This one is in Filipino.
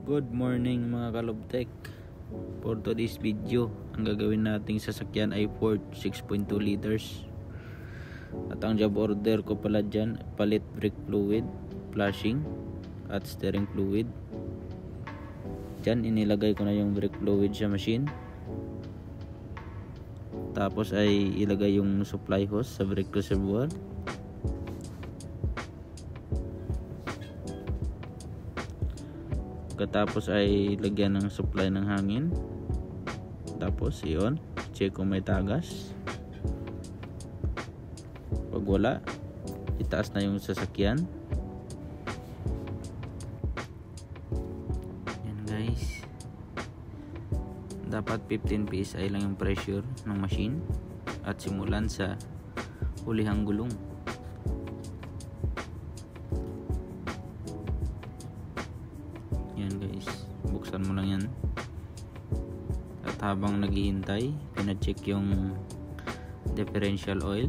Good morning mga kalubtek. For today's video, ang gagawin nating sasakyan ay Ford 6.2 liters. At ang job order ko pala dyan, palit brake fluid, flashing, at steering fluid. Dyan inilagay ko na yung brake fluid sa machine. Tapos ay ilagay yung supply hose sa brake reservoir. Pagkatapos ay lagyan ng supply ng hangin. Tapos iyon, check kung may tagas. Pag wala, itaas na yung sasakyan. Yan guys, dapat 15 psi lang yung pressure ng machine at simulan sa hulihang gulong. Yan guys, buksan mo lang yan. At habang naghihintay, pina-check yung differential oil